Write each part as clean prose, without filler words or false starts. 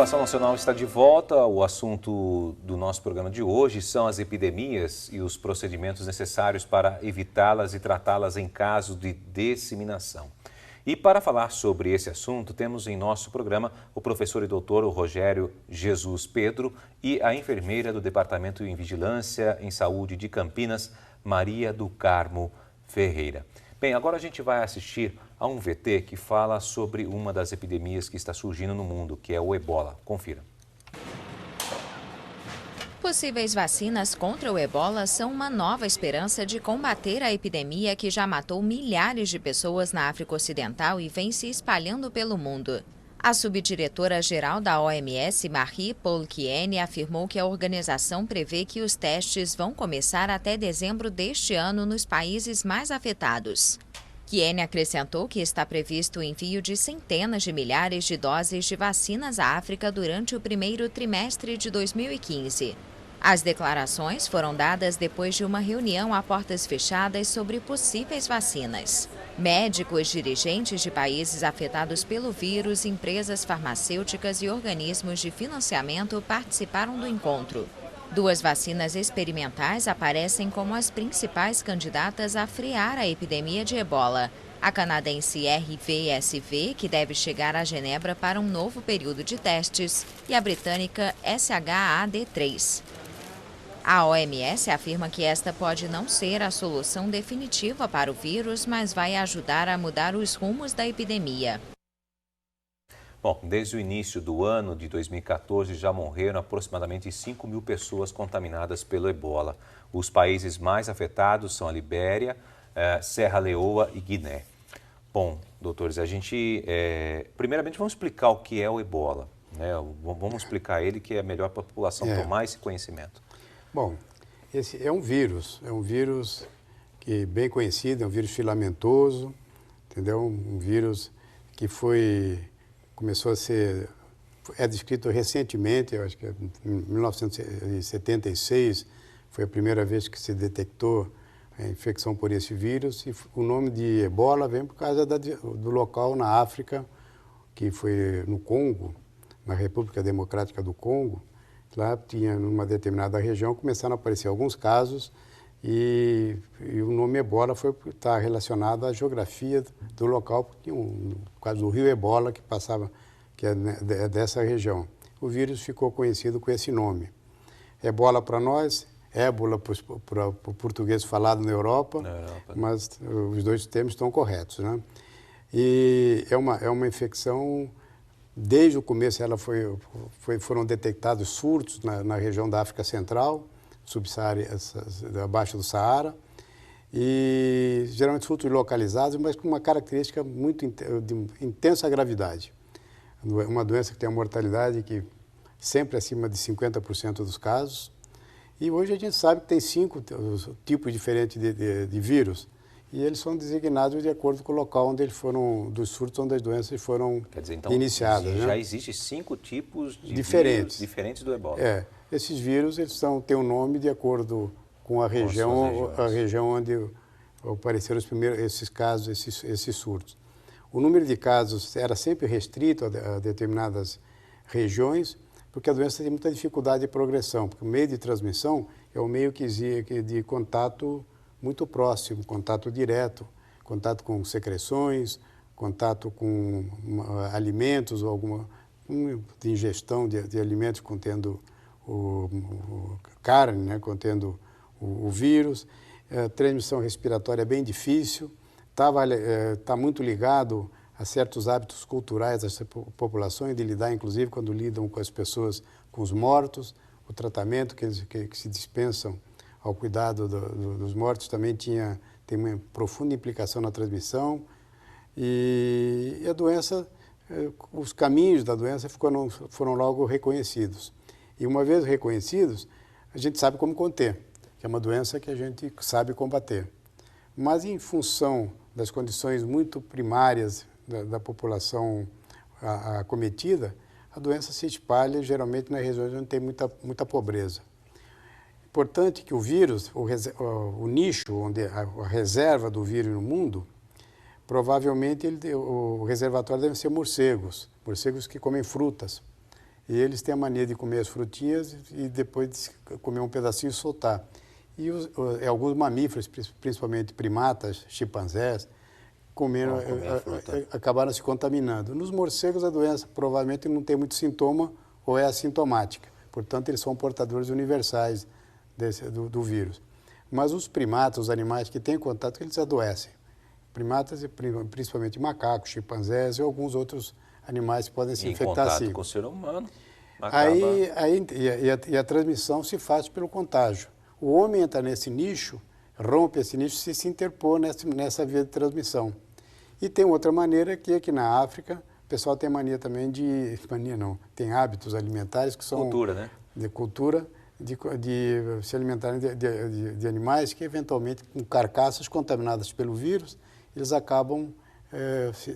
População Nacional está de volta. O assunto do nosso programa de hoje são as epidemias e os procedimentos necessários para evitá-las e tratá-las em caso de disseminação. E para falar sobre esse assunto, temos em nosso programa o professor e doutor Rogério Jesus Pedro e a enfermeira do Departamento de Vigilância em Saúde de Campinas, Maria do Carmo Ferreira. Bem, agora a gente vai assistir a um VT que fala sobre uma das epidemias que está surgindo no mundo, que é o Ebola. Confira. Possíveis vacinas contra o Ebola são uma nova esperança de combater a epidemia que já matou milhares de pessoas na África Ocidental e vem se espalhando pelo mundo. A subdiretora-geral da OMS, Marie-Paule Kiene, afirmou que a organização prevê que os testes vão começar até dezembro deste ano nos países mais afetados. Kiene acrescentou que está previsto o envio de centenas de milhares de doses de vacinas à África durante o primeiro trimestre de 2015. As declarações foram dadas depois de uma reunião a portas fechadas sobre possíveis vacinas. Médicos, dirigentes de países afetados pelo vírus, empresas farmacêuticas e organismos de financiamento participaram do encontro. 2 vacinas experimentais aparecem como as principais candidatas a frear a epidemia de Ebola. A canadense RVSV, que deve chegar a Genebra para um novo período de testes, e a britânica SHAD3. A OMS afirma que esta pode não ser a solução definitiva para o vírus, mas vai ajudar a mudar os rumos da epidemia. Bom, desde o início do ano de 2014 já morreram aproximadamente 5.000 pessoas contaminadas pelo Ebola. Os países mais afetados são a Libéria, Serra Leoa e Guiné. Bom, doutores, a gente, primeiramente vamos explicar o que é o Ebola, né? Vamos explicar ele, que é melhor para a população tomar esse conhecimento. Bom, esse é um vírus que é bem conhecido, é um vírus filamentoso, entendeu? Um vírus que começou a ser, é descrito recentemente, eu acho que em 1976 foi a primeira vez que se detectou a infecção por esse vírus, e o nome de Ebola vem por causa do local na África, que foi no Congo, na República Democrática do Congo. Lá tinha, numa determinada região, começaram a aparecer alguns casos e o nome Ebola está relacionado à geografia do local, porque por causa do rio Ebola que é dessa região. O vírus ficou conhecido com esse nome. Ebola para nós, ébola para o português falado na Europa, mas os dois termos estão corretos, né? E é uma infecção. Desde o começo foram detectados surtos na região da África Central, abaixo do Saara, e geralmente surtos localizados, mas com uma característica de intensa gravidade. Uma doença que tem uma mortalidade que sempre acima de 50% dos casos. E hoje a gente sabe que tem 5 tipos diferentes de vírus. E eles são designados de acordo com o local onde eles foram, dos surtos onde as doenças foram iniciadas. Já né? existem 5 tipos de diferentes. Vírus diferentes do Ebola. Esses vírus têm um nome de acordo com a região onde apareceram esses casos, esses surtos. O número de casos era sempre restrito a determinadas regiões, porque a doença tem muita dificuldade de progressão, porque o meio de transmissão é um meio de contato muito próximo, contato direto, contato com secreções, contato com alimentos ou alguma de ingestão de alimentos contendo carne, né, contendo o vírus. A transmissão respiratória é bem difícil, está muito ligado a certos hábitos culturais das populações, de lidar, inclusive, quando lidam com as pessoas, com os mortos, o tratamento que se dispensam ao cuidado dos mortos também tem uma profunda implicação na transmissão, e a doença, os caminhos da doença foram logo reconhecidos. E uma vez reconhecidos, a gente sabe como conter, que é uma doença que a gente sabe combater. Mas em função das condições muito primárias da população acometida, a doença se espalha geralmente nas regiões onde tem muita pobreza. Importante que o vírus, o nicho, onde a reserva do vírus no mundo, provavelmente o reservatório deve ser morcegos que comem frutas. E eles têm a mania de comer as frutinhas e depois de comer um pedacinho e soltar. E alguns mamíferos, principalmente primatas, chimpanzés, acabaram se contaminando. Nos morcegos, a doença provavelmente não tem muito sintoma ou é assintomática. Portanto, eles são portadores universais do vírus. Mas os primatas, os animais que têm contato, eles adoecem. Primatas, principalmente macacos, chimpanzés e alguns outros animais que podem se infectar assim. Em contato com o ser humano, e a transmissão se faz pelo contágio. O homem entra nesse nicho, rompe esse nicho e se interpor nessa via de transmissão. E tem outra maneira que aqui na África, o pessoal tem mania também tem hábitos alimentares que são... Cultura, né? De cultura, de se alimentarem de animais que eventualmente, com carcaças contaminadas pelo vírus, eles acabam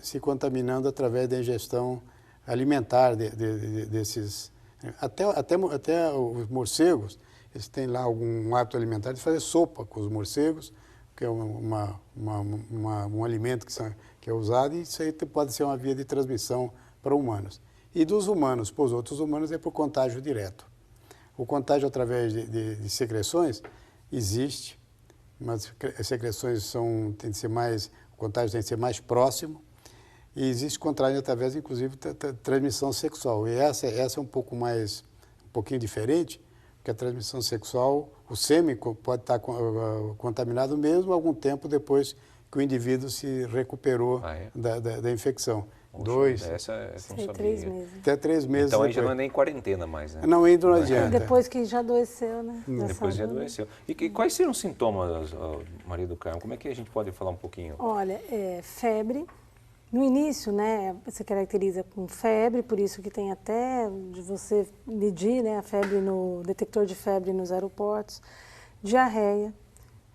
se contaminando através da ingestão alimentar desses... Até os morcegos, eles têm lá algum hábito alimentar de fazer sopa com os morcegos, que é um alimento que é usado, e isso aí pode ser uma via de transmissão para humanos. E dos humanos para os outros humanos é por contágio direto. O contágio através de secreções existe, mas as secreções o contágio tem que ser mais próximo, e existe contágio através, inclusive, da transmissão sexual. E essa é um pouquinho diferente, porque a transmissão sexual, o sêmen pode estar contaminado mesmo algum tempo depois que o indivíduo se recuperou da infecção. Até 3 meses. Até 3 meses então aí depois. já não é nem quarentena mais, né? Não, ainda não adianta. Depois que já adoeceu, né? Depois já adoeceu. E quais seriam os sintomas, Maria do Carmo? Como é que a gente pode falar um pouquinho? Olha, febre. No início, né, você caracteriza com febre, por isso que tem até de você medir, né, a febre no detector de febre nos aeroportos, diarreia,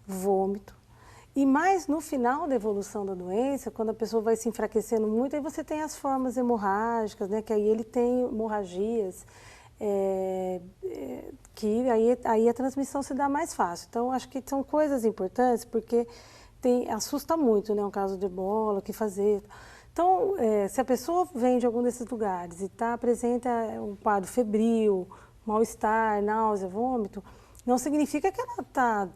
vômito. E mais no final da evolução da doença, quando a pessoa vai se enfraquecendo muito, aí você tem as formas hemorrágicas, né, que aí ele tem hemorragias, que aí a transmissão se dá mais fácil. Então, acho que são coisas importantes, porque assusta muito, né, um caso de ebola, o que fazer. Então, se a pessoa vem de algum desses lugares e apresenta um quadro febril, mal-estar, náusea, vômito, não significa que ela está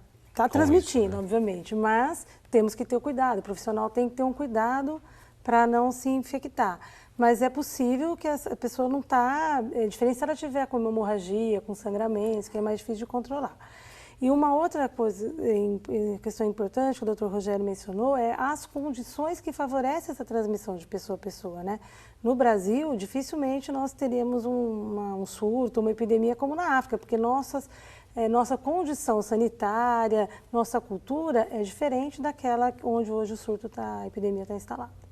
transmitindo, isso, né? Obviamente, mas temos que ter o cuidado, o profissional tem que ter um cuidado para não se infectar. Mas é possível que a pessoa não está, diferente se ela tiver com hemorragia, com sangramentos, que é mais difícil de controlar. E uma outra coisa, questão importante que o Dr. Rogério mencionou, é as condições que favorecem essa transmissão de pessoa a pessoa, né? No Brasil, dificilmente nós teríamos um surto, uma epidemia como na África, porque nossa condição sanitária, nossa cultura é diferente daquela onde hoje a epidemia está instalada.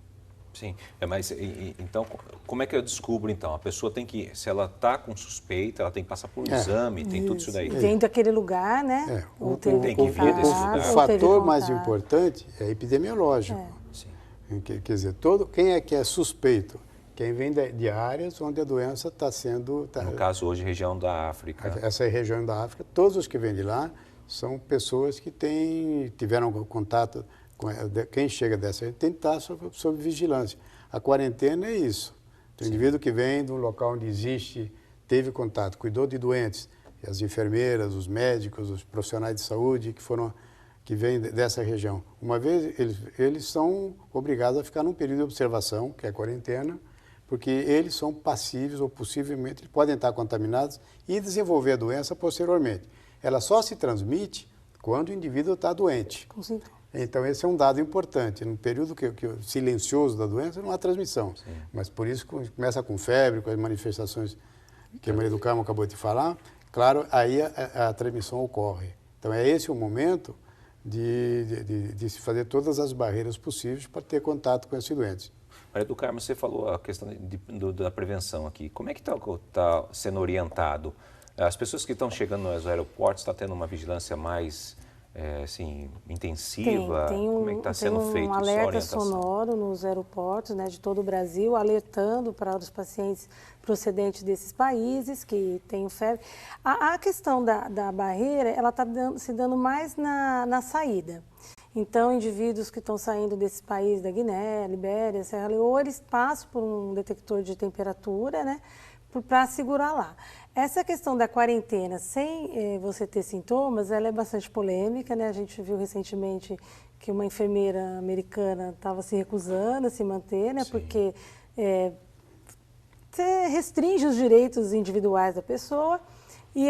Sim, mas então, como é que eu descubro então? A pessoa tem que, se ela está com suspeita, ela tem que passar por um exame, tem tudo isso daí. Vem daquele lugar, né? Tem que vir desse lugar. O fator mais importante é epidemiológico. Sim. Quer dizer, quem é que é suspeito? Quem vem de áreas onde a doença está sendo... No caso, hoje, região da África. Essa é a região da África. Todos os que vêm de lá são pessoas que tiveram contato... Quem chega dessa tem que estar sob vigilância. A quarentena é isso. O indivíduo que vem de um local onde teve contato, cuidou de doentes, as enfermeiras, os médicos, os profissionais de saúde que vêm dessa região. Uma vez, eles são obrigados a ficar num período de observação, que é a quarentena, porque eles são passíveis ou possivelmente podem estar contaminados e desenvolver a doença posteriormente. Ela só se transmite quando o indivíduo está doente. Então, esse é um dado importante. No período silencioso da doença, não há transmissão. Sim. Mas por isso começa com febre, com as manifestações que a Maria do Carmo acabou de falar, claro, aí a transmissão ocorre. Então, é esse o momento de se fazer todas as barreiras possíveis para ter contato com esses doentes. Maria do Carmo, você falou a questão da prevenção aqui. Como é que está sendo orientado? As pessoas que estão chegando nos aeroportos, estão tendo uma vigilância mais... intensiva? Como é que está sendo feito um alerta sonoro nos aeroportos, né, de todo o Brasil, alertando para os pacientes procedentes desses países que têm febre. A questão da barreira, ela está se dando mais na saída. Então, indivíduos que estão saindo desses países, da Guiné, Libéria, Serra Leoa, eles passam por um detector de temperatura, né, para segurar lá. Essa questão da quarentena sem você ter sintomas, ela é bastante polêmica, né? A gente viu recentemente que uma enfermeira americana estava se recusando a se manter, né? Sim. Porque você restringe os direitos individuais da pessoa e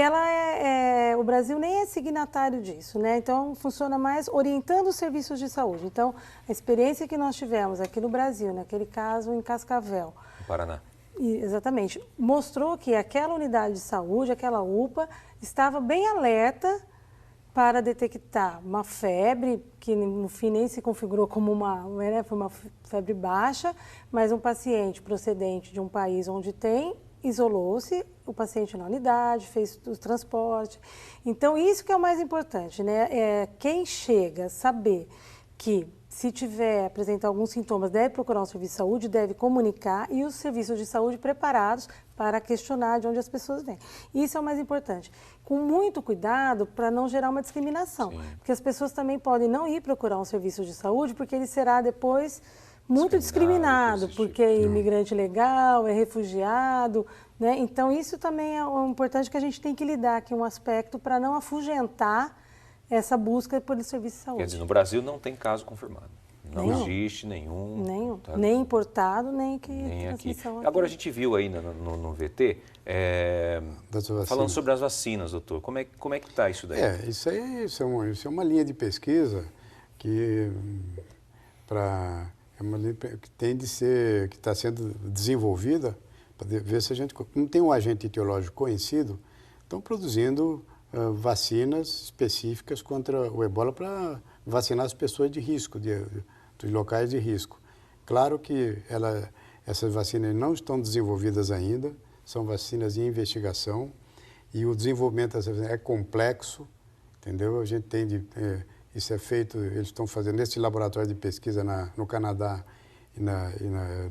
o Brasil nem é signatário disso, né? Então, funciona mais orientando os serviços de saúde. Então, a experiência que nós tivemos aqui no Brasil, naquele caso em Cascavel, no Paraná. Exatamente, mostrou que aquela unidade de saúde, aquela UPA, estava bem alerta para detectar uma febre, que no fim nem se configurou como foi uma febre baixa, mas um paciente procedente de um país onde tem, isolou-se, o paciente na unidade, fez o transporte. Então, isso que é o mais importante, né? Quem chega a saber que se apresentar alguns sintomas, deve procurar um serviço de saúde, deve comunicar e os serviços de saúde preparados para questionar de onde as pessoas vêm. Isso é o mais importante. Com muito cuidado para não gerar uma discriminação. Sim. Porque as pessoas também podem não ir procurar um serviço de saúde porque ele será depois muito discriminado porque é imigrante legal, é refugiado, né? Então, isso também é importante que a gente tem que lidar aqui, um aspecto para não afugentar essa busca por serviço de saúde. Quer dizer, no Brasil não tem caso confirmado. Não existe nenhum. Tá? Nem importado, nem transmissão aqui. Agora, a gente viu aí no VT, falando sobre as vacinas, doutor. Como é que está isso daí? Isso é uma linha de pesquisa que tem de ser, que está sendo desenvolvida para ver se a gente, não tem um agente etiológico conhecido, estão produzindo vacinas específicas contra o ebola para vacinar as pessoas de risco, dos locais de risco. Claro que essas vacinas não estão desenvolvidas ainda, são vacinas em investigação e o desenvolvimento dessas vacinas é complexo, entendeu? A gente isso é feito, eles estão fazendo nesse laboratório de pesquisa no Canadá e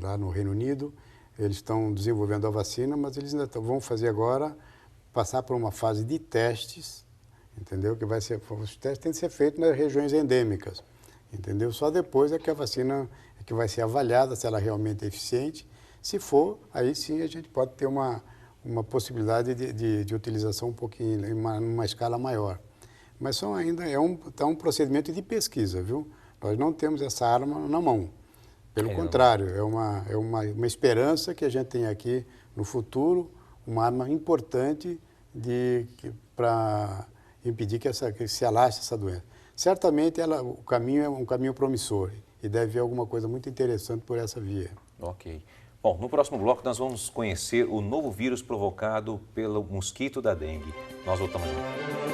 lá no Reino Unido, eles estão desenvolvendo a vacina, mas eles ainda vão fazer agora passar por uma fase de testes, entendeu? Os testes têm que ser feitos nas regiões endêmicas, entendeu? Só depois é que a vacina que vai ser avaliada se ela realmente é eficiente. Se for, aí sim a gente pode ter uma possibilidade de utilização um pouquinho, numa escala maior. Mas ainda tá um procedimento de pesquisa, viu? Nós não temos essa arma na mão. Pelo contrário, é uma esperança que a gente tem aqui no futuro, uma arma importante para impedir que se alastre essa doença. Certamente o caminho é um caminho promissor e deve haver alguma coisa muito interessante por essa via. Ok. Bom, no próximo bloco nós vamos conhecer o novo vírus provocado pelo mosquito da dengue. Nós voltamos já.